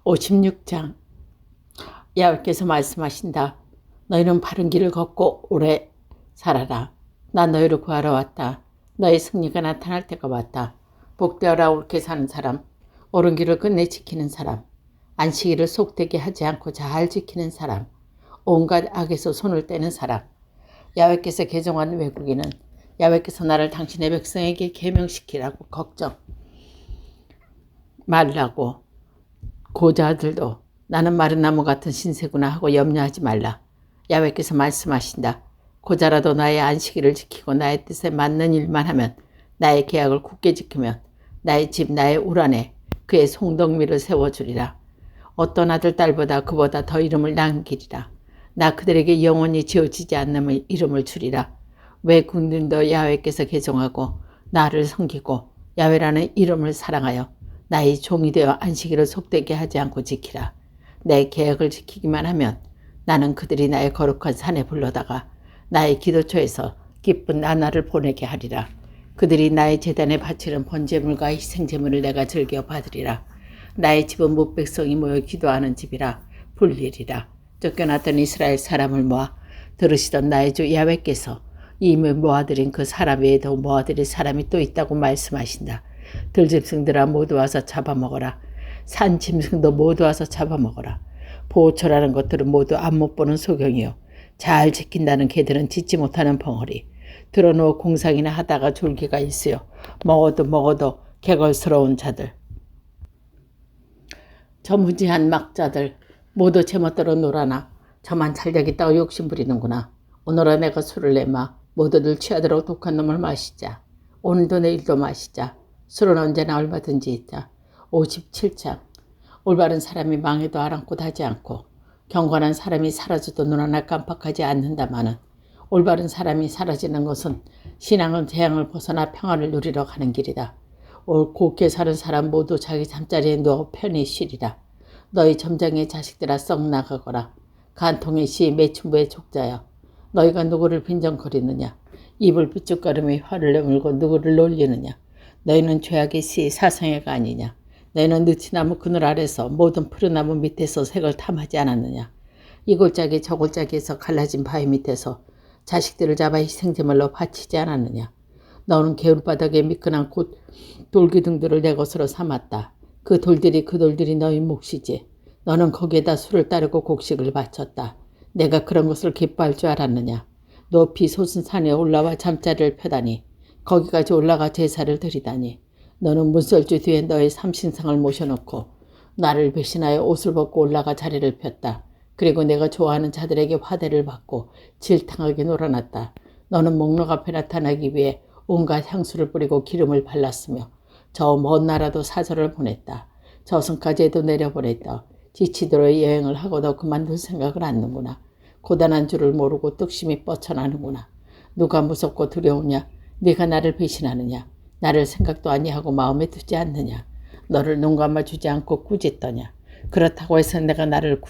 56장. 야훼께서 말씀하신다. 너희는 바른 길을 걷고 오래 살아라. 나 너희를 구하러 왔다. 너희 승리가 나타날 때가 왔다. 복되어라 옳게 사는 사람, 옳은 길을 끝내 지키는 사람, 안식일을 속되게 하지 않고 잘 지키는 사람, 온갖 악에서 손을 떼는 사람. 야훼께서 개종한 외국인은 야훼께서 나를 당신의 백성에게 계명시키라고 걱정 말라고, 고자들도 나는 마른 나무 같은 신세구나 하고 염려하지 말라. 야훼께서 말씀하신다. 고자라도 나의 안식일을 지키고 나의 뜻에 맞는 일만 하면, 나의 계약을 굳게 지키면 나의 집 나의 울 안에 그의 송덕미를 세워주리라. 어떤 아들 딸보다 그보다 더 이름을 남기리라. 나 그들에게 영원히 지어지지 않는 이름을 주리라. 외국인도 야훼께서 개종하고 나를 섬기고 야훼라는 이름을 사랑하여 나의 종이 되어 안식일을 속되게 하지 않고 지키라. 내 계약을 지키기만 하면 나는 그들이 나의 거룩한 산에 불러다가 나의 기도처에서 기쁜 나날을 보내게 하리라. 그들이 나의 제단에 바치는 번제물과 희생제물을 내가 즐겨 받으리라. 나의 집은 뭇백성이 모여 기도하는 집이라 불리리라. 쫓겨났던 이스라엘 사람을 모아 들으시던 나의 주 야훼께서 이미 모아들인 그 사람 외에도 모아들일 사람이 또 있다고 말씀하신다. 들짐승들아 모두 와서 잡아먹어라. 산 짐승도 모두 와서 잡아먹어라. 보호처라는 것들은 모두 안못 보는 소경이요, 잘 지킨다는 개들은 짖지 못하는 벙어리. 들어놓어 공상이나 하다가 졸기가 있으요, 먹어도 개걸스러운 자들. 저 무지한 막자들 모두 제멋대로 놀아나 저만 잘되겠다고 욕심부리는구나. 오늘은 내가 술을 내마 모두들 취하도록 독한 놈을 마시자. 오늘도 내일도 마시자. 술은 언제나 얼마든지 있자. 57장. 올바른 사람이 망해도 아랑곳 하지 않고 경건한 사람이 사라져도 눈 하나 깜빡하지 않는다마는, 올바른 사람이 사라지는 것은 신앙은 재앙을 벗어나 평안을 누리러 가는 길이다. 곱게 사는 사람 모두 자기 잠자리에 누워 편히 쉬리라. 너희 점장의 자식들아 썩 나가거라. 간통의 시 매춘부의 족자여, 너희가 누구를 빈정거리느냐? 입을 삐죽거리며 화를 내물고 누구를 놀리느냐? 너희는 죄악의 시 사성애가 아니냐? 너희는 느티나무 그늘 아래서 모든 푸르나무 밑에서 색을 탐하지 않았느냐? 이 골짜기 저 골짜기에서 갈라진 바위 밑에서 자식들을 잡아 희생제물로 바치지 않았느냐? 너는 개울바닥에 미끈한 돌기둥들을 내 것으로 삼았다. 그 돌들이 너희 몫이지. 너는 거기에다 술을 따르고 곡식을 바쳤다. 내가 그런 것을 기뻐할 줄 알았느냐? 높이 솟은 산에 올라와 잠자리를 펴다니, 거기까지 올라가 제사를 드리다니. 너는 문설주 뒤에 너의 삼신상을 모셔놓고 나를 배신하여 옷을 벗고 올라가 자리를 폈다. 그리고 내가 좋아하는 자들에게 화대를 받고 질탕하게 놀아났다. 너는 목록 앞에 나타나기 위해 온갖 향수를 뿌리고 기름을 발랐으며 저 먼 나라도 사절을 보냈다. 저승까지도 내려보냈다. 지치도록 여행을 하고도 그만둘 생각을 않는구나. 고단한 줄을 모르고 뚝심이 뻗쳐나는구나. 누가 무섭고 두려우냐? 네가 나를 배신하느냐? 나를 생각도 아니하고 마음에 두지 않느냐? 너를 눈 감아주지 않고 꾸짖더냐? 그렇다고 해서 내가 나를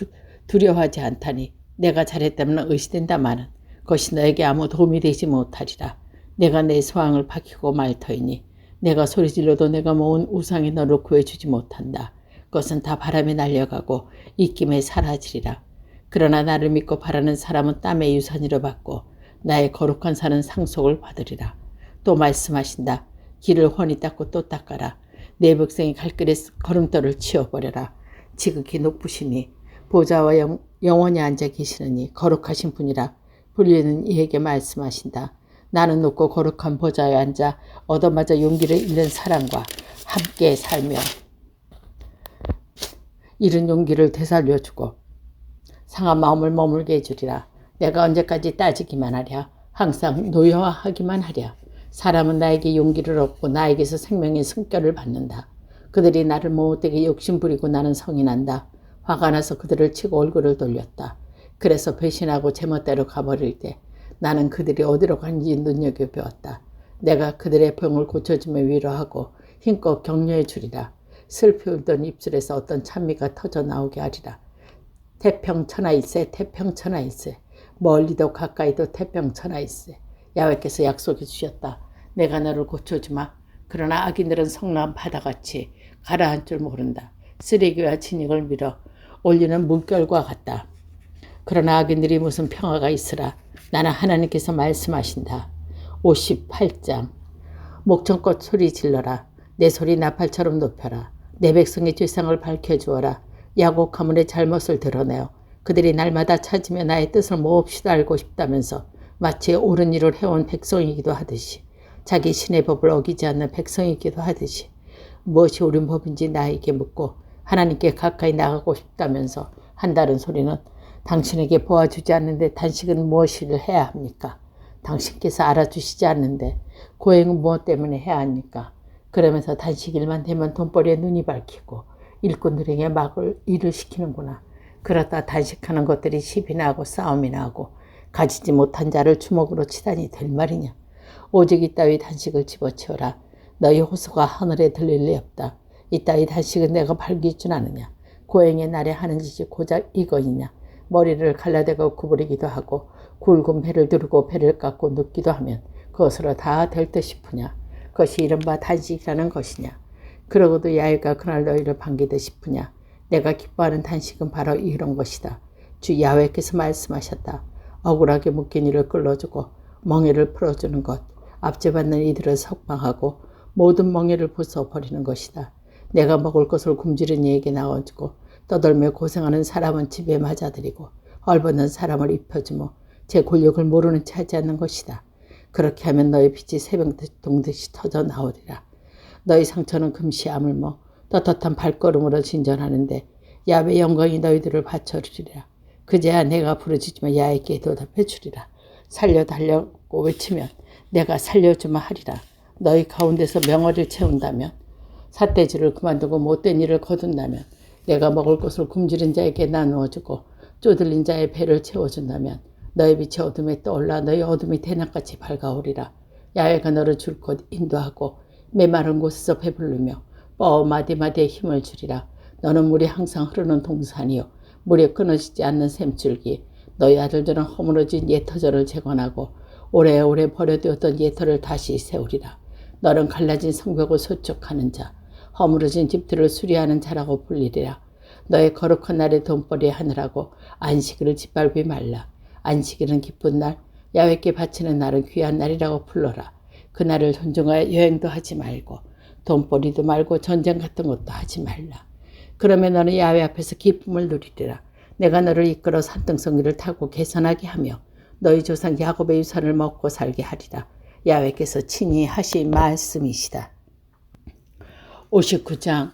두려워하지 않다니, 내가 잘했다면 의시된다마는 그것이 너에게 아무 도움이 되지 못하리라. 내가 내 소망을 밝히고 말 터이니 내가 소리질러도 내가 모은 우상이 너를 구해주지 못한다. 그것은 다 바람에 날려가고 입김에 사라지리라. 그러나 나를 믿고 바라는 사람은 땀의 유산이로 받고 나의 거룩한 산은 상속을 받으리라. 또 말씀하신다. 길을 훤히 닦고 또 닦아라. 내 백성이 갈 길에 걸음돌을 치워버려라. 지극히 높으시니 보좌와 영원히 앉아 계시느니 거룩하신 분이라 불리는 이에게 말씀하신다. 나는 높고 거룩한 보좌에 앉아 얻어맞아 용기를 잃는 사람과 함께 살며 잃은 용기를 되살려주고 상한 마음을 머물게 해주리라. 내가 언제까지 따지기만 하랴? 항상 노여워하기만 하랴? 사람은 나에게 용기를 얻고 나에게서 생명의 숨결을 받는다. 그들이 나를 못되게 욕심부리고 나는 성이 난다. 화가 나서 그들을 치고 얼굴을 돌렸다. 그래서 배신하고 제멋대로 가버릴 때 나는 그들이 어디로 간지 눈여겨보았다. 내가 그들의 병을 고쳐주며 위로하고 힘껏 격려해 주리라. 슬피 울던 입술에서 어떤 찬미가 터져 나오게 하리라. 태평천하일세, 태평천하일세. 멀리도 가까이도 태평천하일세. 야훼께서 약속해 주셨다. 내가 너를 고쳐주마. 그러나 악인들은 성난 바다같이 가라앉 줄 모른다. 쓰레기와 진흙을 밀어 올리는 물결과 같다. 그러나 악인들이 무슨 평화가 있으라. 나는 하나님께서 말씀하신다. 58장. 목청껏 소리 질러라. 내 소리 나팔처럼 높여라. 내 백성의 죄상을 밝혀주어라. 야곱 가문의 잘못을 드러내어 그들이 날마다 찾으며 나의 뜻을 몹시도 알고 싶다면서 마치 옳은 일을 해온 백성이기도 하듯이, 자기 신의 법을 어기지 않는 백성이기도 하듯이 무엇이 옳은 법인지 나에게 묻고 하나님께 가까이 나가고 싶다면서 한다는 소리는 당신에게 보아주지 않는데 단식은 무엇을 해야 합니까? 당신께서 알아주시지 않는데 고행은 무엇 때문에 해야 합니까? 그러면서 단식일만 되면 돈벌이에 눈이 밝히고 일꾼들에게 막을 일을 시키는구나. 그러다 단식하는 것들이 시비나 하고 싸움이나 하고 가지지 못한 자를 주먹으로 치다니 될 말이냐. 오직 이따위 단식을 집어치워라. 너희 호소가 하늘에 들릴 리 없다. 이따위 단식은 내가 밝히지 않느냐. 고행의 날에 하는 짓이 고작 이거이냐. 머리를 갈라대고 구부리기도 하고 굵은 배를 두르고 배를 깎고 눕기도 하면 그것으로 다 될 듯 싶으냐. 그것이 이른바 단식이라는 것이냐. 그러고도 야훼가 그날 너희를 반기듯 싶으냐. 내가 기뻐하는 단식은 바로 이런 것이다. 주 야훼께서 말씀하셨다. 억울하게 묶인 이를 끌어주고 멍에를 풀어주는 것, 압제받는 이들을 석방하고 모든 멍에를 부숴버리는 것이다. 내가 먹을 것을 굶주린 이에게 나눠주고 떠돌며 고생하는 사람은 집에 맞아들이고 헐벗는 사람을 입혀주며 제 권력을 모르는 채 하지 않는 것이다. 그렇게 하면 너희 빛이 새벽동듯이 터져 나오리라. 너희 상처는 금시 아물며 떳떳한 발걸음으로 진전하는데 야훼의 영광이 너희들을 받쳐주리라. 그제야 내가 부르짖으며 야훼께 대답해 주리라. 살려달라고 외치면 내가 살려주마 하리라. 너희 가운데서 명월을 채운다면, 삿대질을 그만두고 못된 일을 거둔다면, 내가 먹을 것을 굶주린 자에게 나누어주고 쪼들린 자의 배를 채워준다면 너희 빛이 어둠에 떠올라 너희 어둠이 대낮같이 밝아오리라. 야훼가 너를 줄 곳 인도하고 메마른 곳에서 배부르며 뻐 마디마디에 힘을 주리라. 너는 물이 항상 흐르는 동산이요 물이 끊어지지 않는 샘줄기. 너희 아들들은 허물어진 옛터전을 재건하고 오래오래 버려두었던 옛터를 다시 세우리라. 너는 갈라진 성벽을 소축하는 자, 허물어진 집들을 수리하는 자라고 불리리라. 너의 거룩한 날에 돈벌이 하느라고 안식일을 짓밟지 말라. 안식일은 기쁜 날, 야훼께 바치는 날은 귀한 날이라고 불러라. 그날을 존중하여 여행도 하지 말고 돈벌이도 말고 전쟁 같은 것도 하지 말라. 그러면 너는 야훼 앞에서 기쁨을 누리리라. 내가 너를 이끌어 산등성 위를 타고 개선하게 하며 너희 조상 야곱의 유산을 먹고 살게 하리라. 야훼께서 친히 하신 말씀이시다. 59장.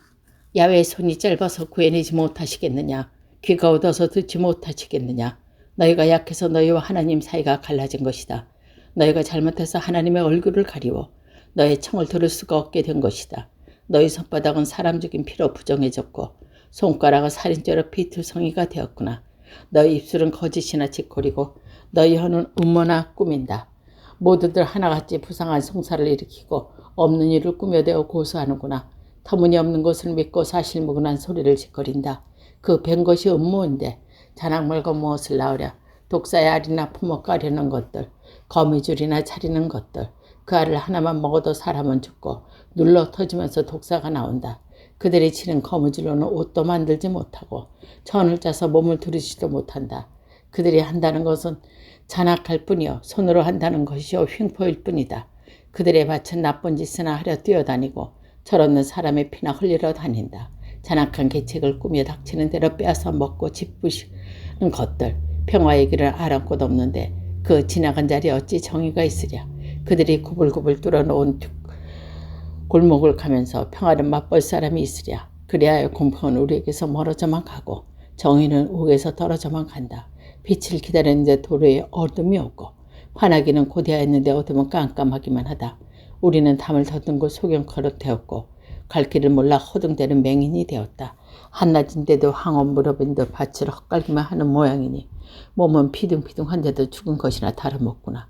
야훼의 손이 짧아서 구해내지 못하시겠느냐. 귀가 어두워서 듣지 못하시겠느냐. 너희가 약해서 너희와 하나님 사이가 갈라진 것이다. 너희가 잘못해서 하나님의 얼굴을 가리워 너의 청을 들을 수가 없게 된 것이다. 너희 손바닥은 사람 죽인 피로 부정해졌고 손가락은 살인죄로 피투성이가 되었구나. 너희 입술은 거짓이나 짓거리고 너희 혀는 음모나 꾸민다. 모두들 하나같이 부상한 송사를 일으키고 없는 일을 꾸며대어 고소하는구나. 터무니없는 것을 믿고 사실무근한 소리를 짓거린다. 그 뵌 것이 음모인데 자낙 말고 무엇을 낳으랴. 독사의 알이나 품어 까려는 것들, 거미줄이나 차리는 것들. 그 알을 하나만 먹어도 사람은 죽고 눌러 터지면서 독사가 나온다. 그들이 치는 거미줄로는 옷도 만들지 못하고 천을 짜서 몸을 두르지도 못한다. 그들이 한다는 것은 잔악할 뿐이요 손으로 한다는 것이요 횡포일 뿐이다. 그들의 밭은 나쁜 짓이나 하려 뛰어다니고 철없는 사람의 피나 흘리러 다닌다. 잔악한 계책을 꾸며 닥치는 대로 빼앗아 먹고 짓부시는 것들. 평화의 길을 아랑 곳 없는데 그 지나간 자리에 어찌 정의가 있으랴. 그들이 구불구불 뚫어놓은 골목을 가면서 평화를 맛볼 사람이 있으랴. 그리하여 공평은 우리에게서 멀어져만 가고 정의는 옥에서 떨어져만 간다. 빛을 기다리는데 도로에 어둠이 없고 환하기는 고대하였는데 어둠은 깜깜하기만 하다. 우리는 담을 더듬고 소경커릇 되었고 갈 길을 몰라 허둥대는 맹인이 되었다. 한낮인데도 황혼 무렵인 듯 밭을 헛갈기만 하는 모양이니 몸은 피둥피둥한데도 죽은 것이나 다름없구나.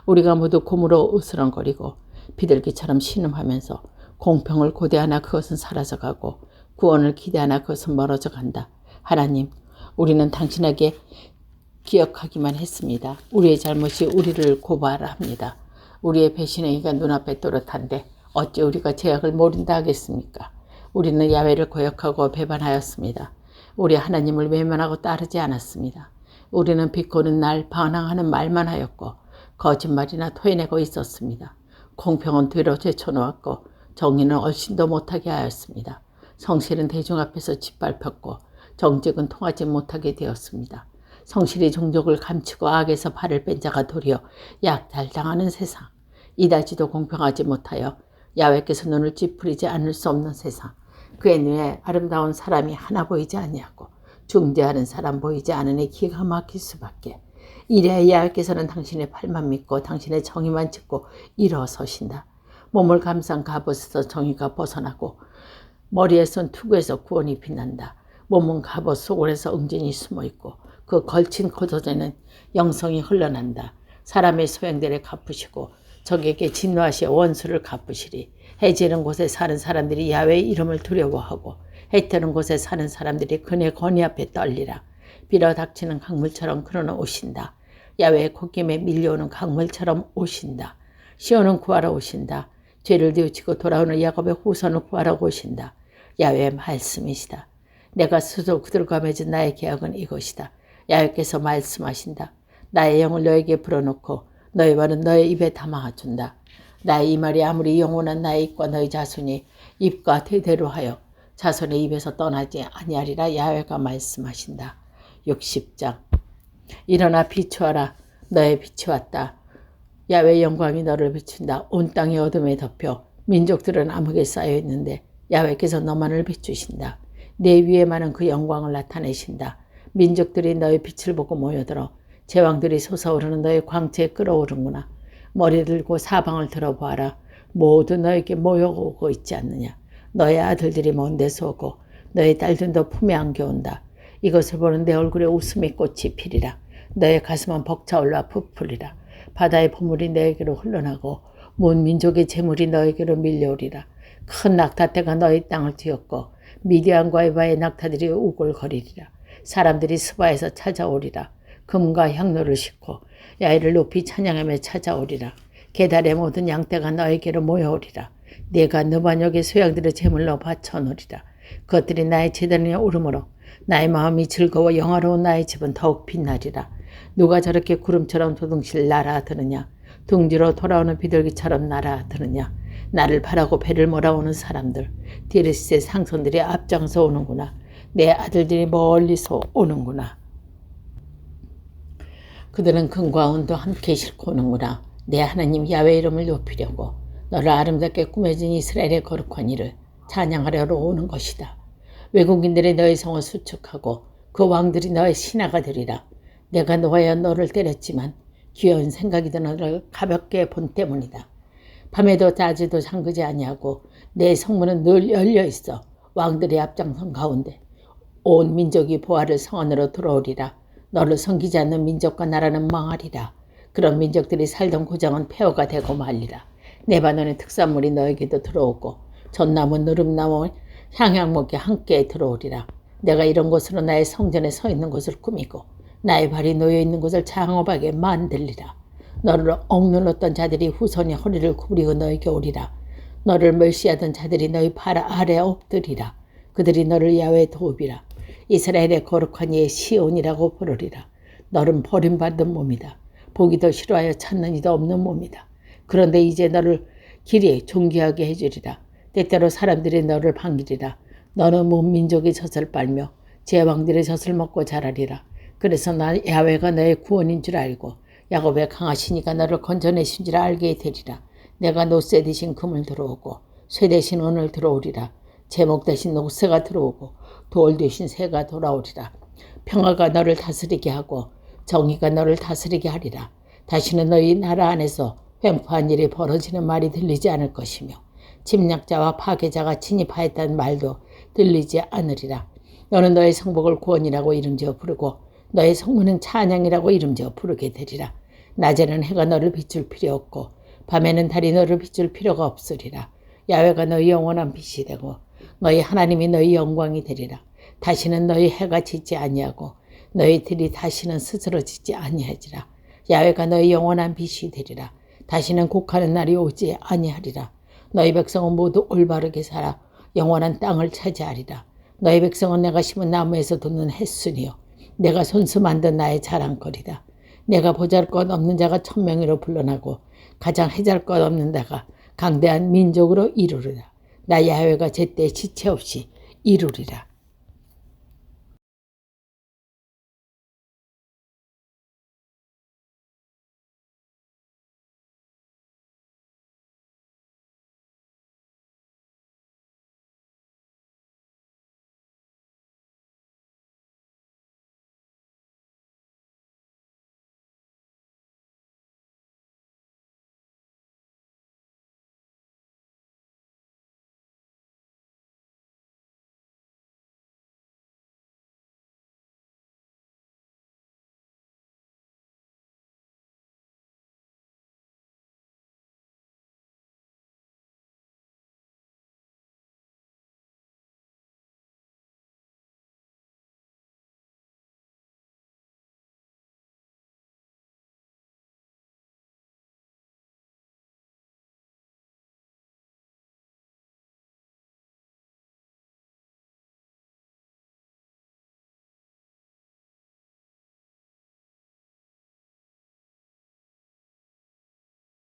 우리가 모두 곰으로 으스렁거리고 비둘기처럼 신음하면서 공평을 고대하나 그것은 사라져가고 구원을 기대하나 그것은 멀어져 간다. 하나님, 우리는 당신에게 기억하기만 했습니다. 우리의 잘못이 우리를 고발하라 합니다. 우리의 배신행위가 눈앞에 또렷한데 어찌 우리가 죄악을 모른다 하겠습니까? 우리는 야훼를 거역하고 배반하였습니다. 우리 하나님을 외면하고 따르지 않았습니다. 우리는 비꼬는 날 반항하는 말만 하였고 거짓말이나 토해내고 있었습니다. 공평은 뒤로 제쳐놓았고 정의는 얼씬도 못하게 하였습니다. 성실은 대중 앞에서 짓밟혔고 정직은 통하지 못하게 되었습니다. 성실이 종족을 감추고 악에서 발을 뺀 자가 도리어 약탈당하는 세상, 이다지도 공평하지 못하여 야훼께서 눈을 찌푸리지 않을 수 없는 세상, 그의 눈에 아름다운 사람이 하나 보이지 아니하고 중재하는 사람 보이지 않으니 기가 막힐 수밖에. 이래야 야훼께서는 당신의 팔만 믿고 당신의 정의만 짓고 일어서신다. 몸을 감싼 갑옷에서 정의가 벗어나고 머리에 쓴 투구에서 구원이 빛난다. 몸은 갑옷 속을에서 응진이 숨어있고 그 걸친 고도에는 영성이 흘러난다. 사람의 소행들을 갚으시고 적에게 진노하시어 원수를 갚으시리. 해지는 곳에 사는 사람들이 야훼의 이름을 두려워하고 해 뜨는 곳에 사는 사람들이 그의 권위 앞에 떨리라. 빌어 닥치는 강물처럼 그는 오신다. 야훼의 콧김에 밀려오는 강물처럼 오신다. 시온은 구하러 오신다. 죄를 뉘우치고 돌아오는 야곱의 후손을 구하러 오신다. 야훼의 말씀이시다. 내가 스스로 그들과 맺은 나의 계약은 이것이다. 야훼께서 말씀하신다. 나의 영을 너에게 불어넣고 너의 말은 너의 입에 담아준다. 나의 이 말이 아무리 영원한 나의 입과 너의 자손이 입과 대대로 하여 자손의 입에서 떠나지 아니하리라. 야훼가 말씀하신다. 60장. 일어나 비추어라. 너의 빛이 왔다. 야훼의 영광이 너를 비춘다. 온 땅이 어둠에 덮여 민족들은 암흑에 쌓여 있는데 야훼께서 너만을 비추신다. 내 위에만은 그 영광을 나타내신다. 민족들이 너의 빛을 보고 모여들어 제왕들이 솟아오르는 너의 광채에 끌어오르구나. 머리 들고 사방을 들어보아라. 모두 너에게 모여오고 있지 않느냐. 너의 아들들이 먼 데서 오고 너의 딸들도 품에 안겨온다. 이것을 보는 내 얼굴에 웃음이 꽃이 피리라. 너의 가슴은 벅차올라 부풀리라. 바다의 보물이 너에게로 흘러나고 문 민족의 재물이 너에게로 밀려오리라. 큰 낙타떼가 너의 땅을 뒤엎고 미디안과 에바의 낙타들이 우글거리리라. 사람들이 스바에서 찾아오리라. 금과 향로를 싣고 야훼를 높이 찬양하며 찾아오리라. 게달의 모든 양떼가 너에게로 모여오리라. 네가 느바녁의 소양들의 제물로 바쳐놓으리라. 그것들이 나의 제단에 오르므로 나의 마음이 즐거워 영화로운 나의 집은 더욱 빛나리라. 누가 저렇게 구름처럼 도둥실 날아드느냐. 둥지로 돌아오는 비둘기처럼 날아드느냐. 나를 바라고 배를 몰아오는 사람들, 디르스의 상손들이 앞장서 오는구나. 내 아들들이 멀리서 오는구나. 그들은 금과 은도 함께 싣고 오는구나. 내 하나님 야훼 이름을 높이려고 너를 아름답게 꾸며진 이스라엘의 거룩한 이를 찬양하려러 오는 것이다. 외국인들이 너의 성을 수축하고 그 왕들이 너의 신하가 되리라. 내가 노하여 너를 때렸지만 귀여운 생각이 드 너를 가볍게 본 때문이다. 밤에도 낮에도 잠그지 아니하고 내 성문은 늘 열려있어. 왕들의 앞장선 가운데 온 민족이 보아를 성안으로 들어오리라. 너를 섬기지 않는 민족과 나라는 망하리라. 그런 민족들이 살던 고장은 폐허가 되고 말리라. 레바논의 특산물이 너에게도 들어오고 전나무, 느릅나무, 향양목이 함께 들어오리라. 내가 이런 곳으로 나의 성전에 서 있는 곳을 꾸미고 나의 발이 놓여 있는 곳을 장업하게 만들리라. 너를 억눌렀던 자들이 후손이 허리를 구부리고 너에게 오리라. 너를 멸시하던 자들이 너희 발 아래 엎드리라. 그들이 너를 야훼의 도읍이라. 이스라엘의 거룩한 이의 시온이라고 부르리라. 너는 버림받은 몸이다. 보기도 싫어하여 찾는 이도 없는 몸이다. 그런데 이제 너를 길이 존귀하게 해주리라. 때때로 사람들이 너를 반기리라. 너는 온 민족의 젖을 빨며 제왕들의 젖을 먹고 자라리라. 그래서 나 야훼가 너의 구원인 줄 알고 야곱의 강하신 이가 너를 건져내신 줄 알게 되리라. 내가 노쇠 대신 금을 들어오고 쇠 대신 은을 들어오리라. 제목 대신 녹새가 들어오고 돌 대신 새가 돌아오리라. 평화가 너를 다스리게 하고 정의가 너를 다스리게 하리라. 다시는 너희 나라 안에서 횡포한 일이 벌어지는 말이 들리지 않을 것이며 침략자와 파괴자가 침입하였다는 말도 들리지 않으리라. 너는 너의 성복을 구원이라고 이름지어 부르고 너의 성문은 찬양이라고 이름지어 부르게 되리라. 낮에는 해가 너를 비출 필요 없고 밤에는 달이 너를 비출 필요가 없으리라. 야훼가 너희 영원한 빛이 되고 너희 하나님이 너희 영광이 되리라. 다시는 너희 해가 지지 아니하고 너희 들이 다시는 스스로 지지 아니하리라. 야훼가 너희 영원한 빛이 되리라. 다시는 곡하는 날이 오지 아니하리라. 너희 백성은 모두 올바르게 살아 영원한 땅을 차지하리라. 너희 백성은 내가 심은 나무에서 돋는 햇순이요 내가 손수 만든 나의 자랑거리다. 내가 보잘것없는 자가 천명이로 불러나고 가장 해잘것 없는 자가 강대한 민족으로 이루리라. 나 야훼가 제때 지체 없이 이루리라.